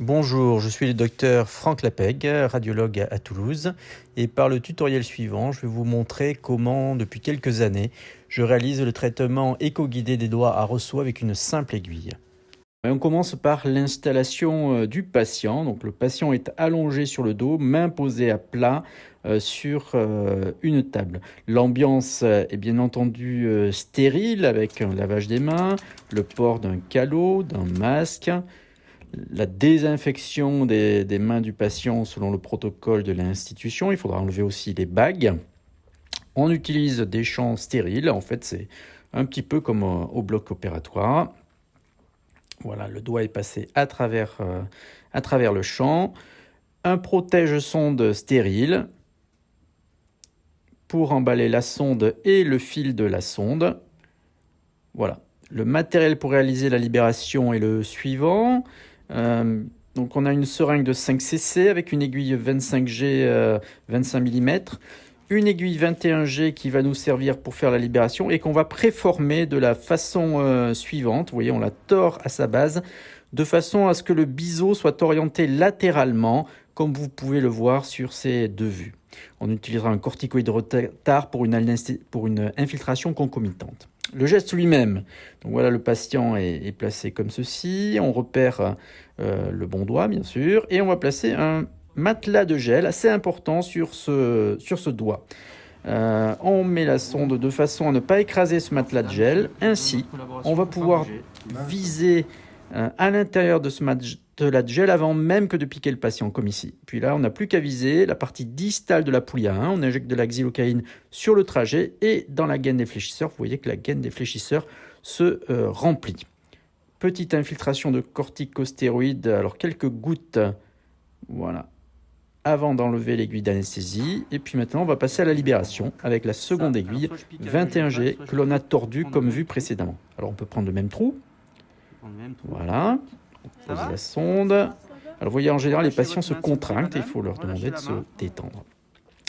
Bonjour, je suis le docteur Franck Lapègue, radiologue à Toulouse, et par le tutoriel suivant, je vais vous montrer comment, depuis quelques années, je réalise le traitement éco-guidé des doigts à ressaut avec une simple aiguille. Et on commence par l'installation du patient. Donc le patient est allongé sur le dos, main posée à plat sur une table. L'ambiance est bien entendu stérile avec un lavage des mains, le port d'un calot, d'un masque, la désinfection des mains du patient selon le protocole de l'institution. Il faudra enlever aussi les bagues. On utilise des champs stériles. En fait, c'est un petit peu comme au bloc opératoire. Voilà, le doigt est passé à travers le champ. Un protège-sonde stérile pour emballer la sonde et le fil de la sonde. Voilà. Le matériel pour réaliser la libération est le suivant. Donc on a une seringue de 5 cc avec une aiguille 25G 25 mm, une aiguille 21G qui va nous servir pour faire la libération et qu'on va préformer de la façon suivante. Vous voyez, on la tord à sa base de façon à ce que le biseau soit orienté latéralement, comme vous pouvez le voir sur ces deux vues. On utilisera un corticoïde retard pour une infiltration concomitante. Le geste lui-même, donc voilà, le patient est placé comme ceci, on repère le bon doigt bien sûr, et on va placer un matelas de gel assez important sur ce doigt. On met la sonde de façon à ne pas écraser ce matelas de gel, ainsi on va pouvoir viser à l'intérieur de ce matelas de gel avant même que de piquer le patient, comme ici. Puis là, on n'a plus qu'à viser la partie distale de la poulie A1. On injecte de la xylocaïne sur le trajet et dans la gaine des fléchisseurs. Vous voyez que la gaine des fléchisseurs se remplit. Petite infiltration de corticostéroïdes, alors quelques gouttes, voilà, avant d'enlever l'aiguille d'anesthésie. Et puis maintenant, on va passer à la libération avec la seconde aiguille 21G que l'on a tordue comme vu précédemment. Alors on peut prendre le même trou. Voilà, on pose la sonde. Alors vous voyez, en général, les patients se contractent et il faut leur demander de se détendre.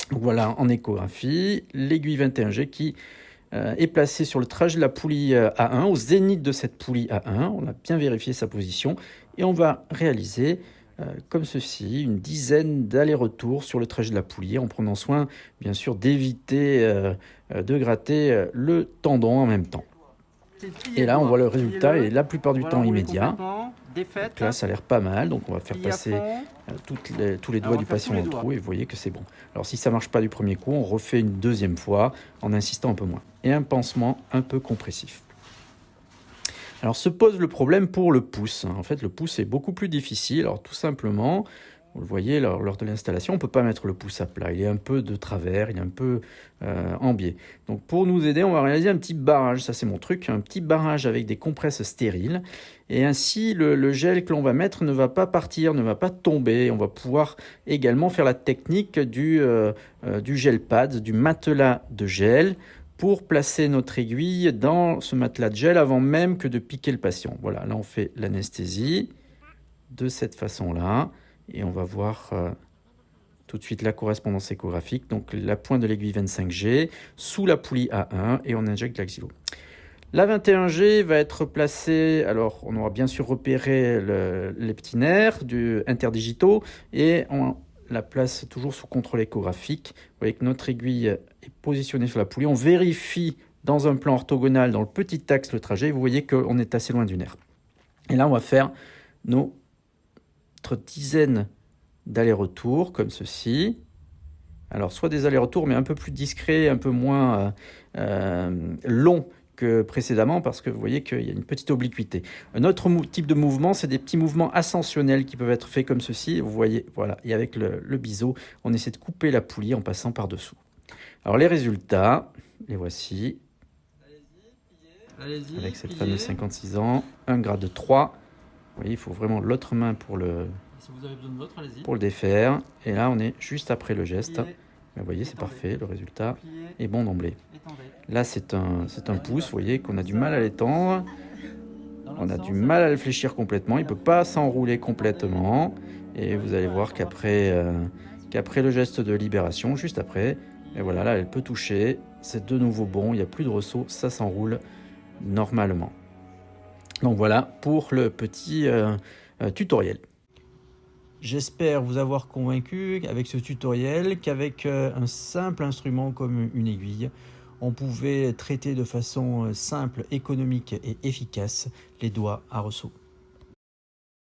Donc voilà, en échographie, l'aiguille 21G qui est placée sur le trajet de la poulie A1, au zénith de cette poulie A1. On a bien vérifié sa position et on va réaliser comme ceci, une dizaine d'allers-retours sur le trajet de la poulie, en prenant soin, bien sûr, d'éviter de gratter le tendon en même temps. Et là, on voit le résultat et la plupart du temps immédiat. Donc là, ça a l'air pas mal. Donc, on va faire passer tous les doigts du patient dans le trou et vous voyez que c'est bon. Alors, si ça ne marche pas du premier coup, on refait une deuxième fois en insistant un peu moins. Et un pansement un peu compressif. Alors, se pose le problème pour le pouce. En fait, le pouce est beaucoup plus difficile. Alors, tout simplement, vous le voyez, lors de l'installation, on ne peut pas mettre le pouce à plat. Il est un peu de travers, il est un peu en biais. Donc pour nous aider, on va réaliser un petit barrage. Ça, c'est mon truc, un petit barrage avec des compresses stériles. Et ainsi, le gel que l'on va mettre ne va pas partir, ne va pas tomber. On va pouvoir également faire la technique du gel pad, du matelas de gel, pour placer notre aiguille dans ce matelas de gel avant même que de piquer le patient. Voilà, là, on fait l'anesthésie de cette façon-là. Et on va voir tout de suite la correspondance échographique. Donc la pointe de l'aiguille 25G sous la poulie A1 et on injecte la xylo. La 21G va être placée, alors on aura bien sûr repéré les petits nerfs interdigitaux et on la place toujours sous contrôle échographique. Vous voyez que notre aiguille est positionnée sur la poulie. On vérifie dans un plan orthogonal dans le petit axe le trajet. Vous voyez qu'on est assez loin du nerf. Et là, on va faire notre dizaine d'allers-retours comme ceci. Alors soit des allers-retours mais un peu plus discrets, un peu moins longs que précédemment parce que vous voyez qu'il y a une petite obliquité. Un autre type de mouvement, c'est des petits mouvements ascensionnels qui peuvent être faits comme ceci. Vous voyez, voilà, et avec le biseau, on essaie de couper la poulie en passant par-dessous. Alors les résultats, les voici. Allez-y, avec cette fameuse 56 ans, 1 grade 3. Vous voyez, il faut vraiment l'autre main pour le défaire. Et là, on est juste après le geste. Mais vous voyez, c'est parfait. Le résultat est bon d'emblée. Là, c'est un pouce. Vous voyez qu'on a du mal à l'étendre. On a du mal à le fléchir complètement. Il ne peut pas s'enrouler complètement. Et vous allez voir qu'après le geste de libération, juste après, et voilà, là, elle peut toucher. C'est de nouveau bon. Il n'y a plus de ressaut. Ça s'enroule normalement. Donc voilà pour le petit tutoriel. J'espère vous avoir convaincu avec ce tutoriel qu'avec un simple instrument comme une aiguille, on pouvait traiter de façon simple, économique et efficace les doigts à ressort.